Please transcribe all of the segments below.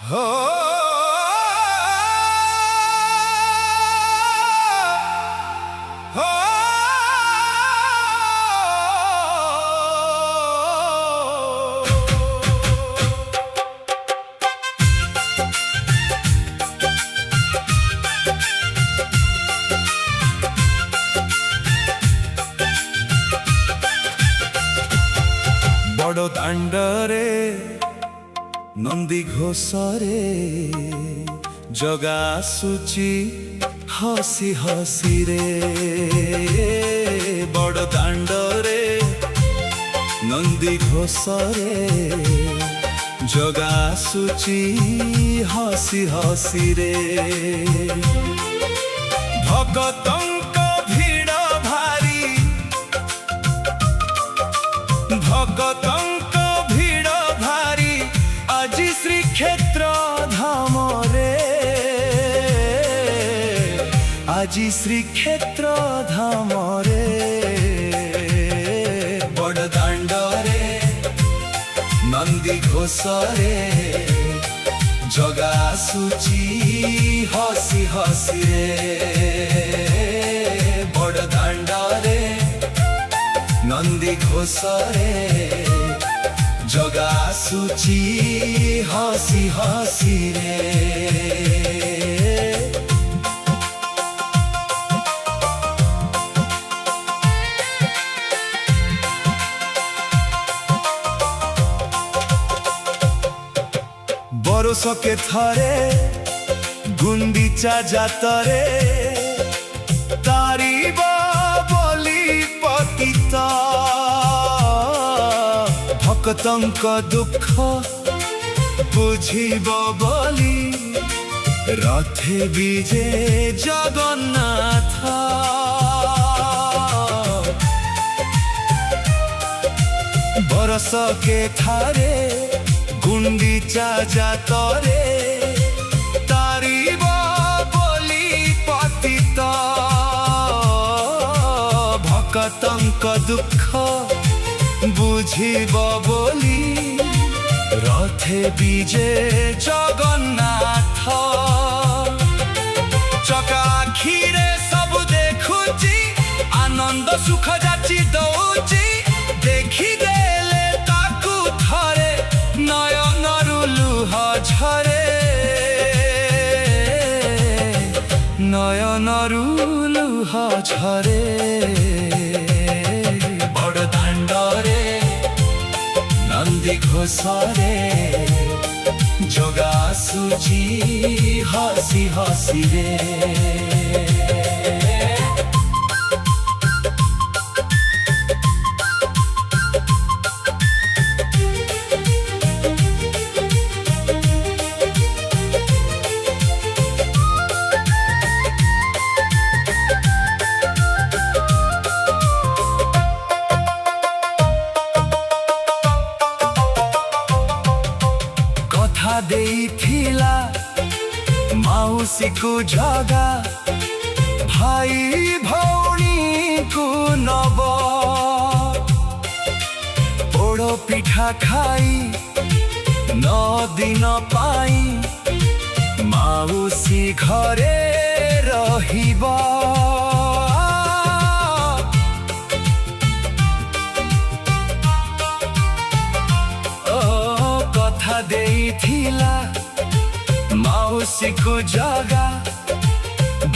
हो हो बड़ दांडरे नंदी घोषरे जगा आसुची हसी हसी रे बड़ दांडरे नंदी घोषरे जगा आसुची हसी हसी रे भगतंक भीड़ भारी भगतंक भीड़ भारी আজি শ্রীক্ষেত্র ধাম রে আজি শ্রীক্ষেত্র ধাম রে বড় দাণ্ড রে নন্দী ঘোষ রে জগা আসুচি হসি হসি রে বড় দাণ্ড রে নন্দী ঘোষ রে जगा आसुची हसी हसी रे बरस के थरे गुंडीचा जातरे तारीब बोली पतिता भक्तंक दुख बुझिब बोली रथे विजे जगन्नाथ बरस के थारे गुंडीचा जातरे तारीब बोली पतित भक्तंक दुख बुझिब बोली रथे विजे जगन्नाथ चका आखिरे सब देखुची आनंद सुख जाची दौची देखी देले ताकू थरे नयनरु लुह झरे नयनरु लुह झरे बड़ दाण्ड रे नंदी घोष रे जगा आसुची हसी हसी रे देइथिला माउसी को जगा भाई भौणी को नब पोड़ पिठा खाई 9 दिन पाई माउसी घरे रहिबा देइथिला माउसी को जगा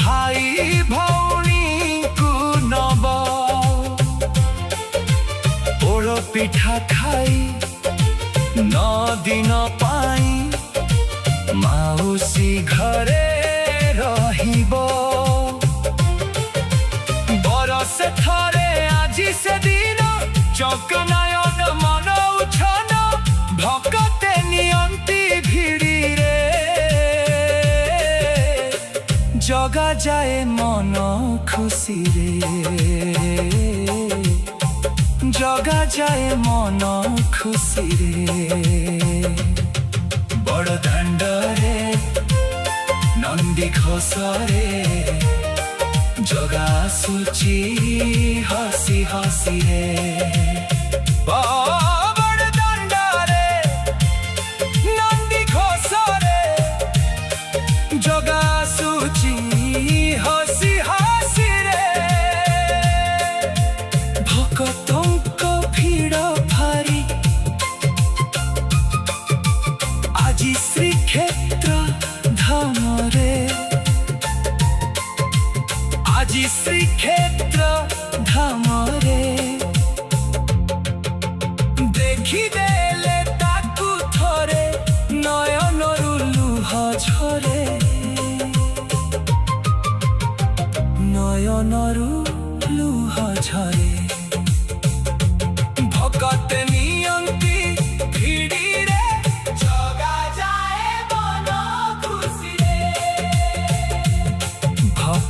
भाई भौणी को नब पोड़ पिठा खाई 9 दिन पाई माउसी घरे रहिब बरस थरे आजी से दिन चकनायन मन उछन भकते नियंती भिड़ी रे जगा जाए मन खुशी रे जगा जाए मन खुशी रे बड़ दाण्ड रे नंदी घोष रे जगा आसुची हसी हसी रे बड़ दाण्ड रे नंदी घोष रे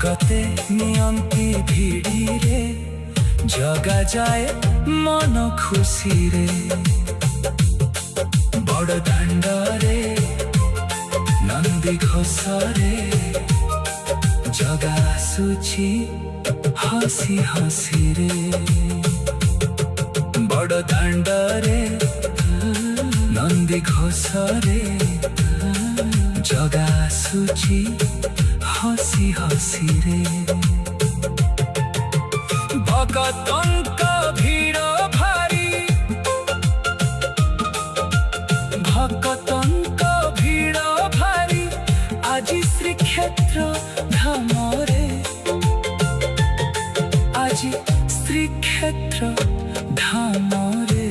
ଭଗତେ ନିଅନ୍ତି ଭିଡ଼ିରେ ଜଗାଯାଏ ମନ ଖୁସିରେ ବଡ଼ ଦାଣ୍ଡରେ ନନ୍ଦୀ ଘୋଷରେ ଜଗା ଆସୁଛି ହସି ହସିରେ ବଡ଼ ଦାଣ୍ଡରେ ନନ୍ଦୀ ଘୋଷରେ ଜଗା ଆସୁଛି ହସି ହସିରେ ଭଗତଙ୍କ ଭିଡ଼ ଭାରି ଭଗତଙ୍କ ଭିଡ଼ ଭାରି ଆଜି ଶ୍ରୀକ୍ଷେତ୍ର ଧାମରେ ଆଜି ଶ୍ରୀକ୍ଷେତ୍ର ଧାମରେ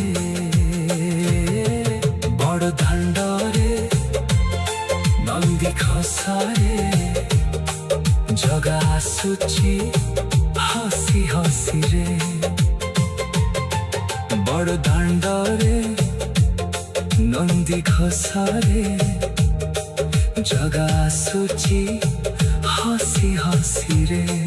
ବଡ଼ ଦାଣ୍ଡରେ ନନ୍ଦୀ ଘୋଷରେ ଜଗା ଆସୁଛି ହସି ହସିରେ ବଡ଼ ଦାଣ୍ଡରେ ନନ୍ଦୀ ଘୋଷରେ ଜଗା ଆସୁଛି ହସି ହସିରେ।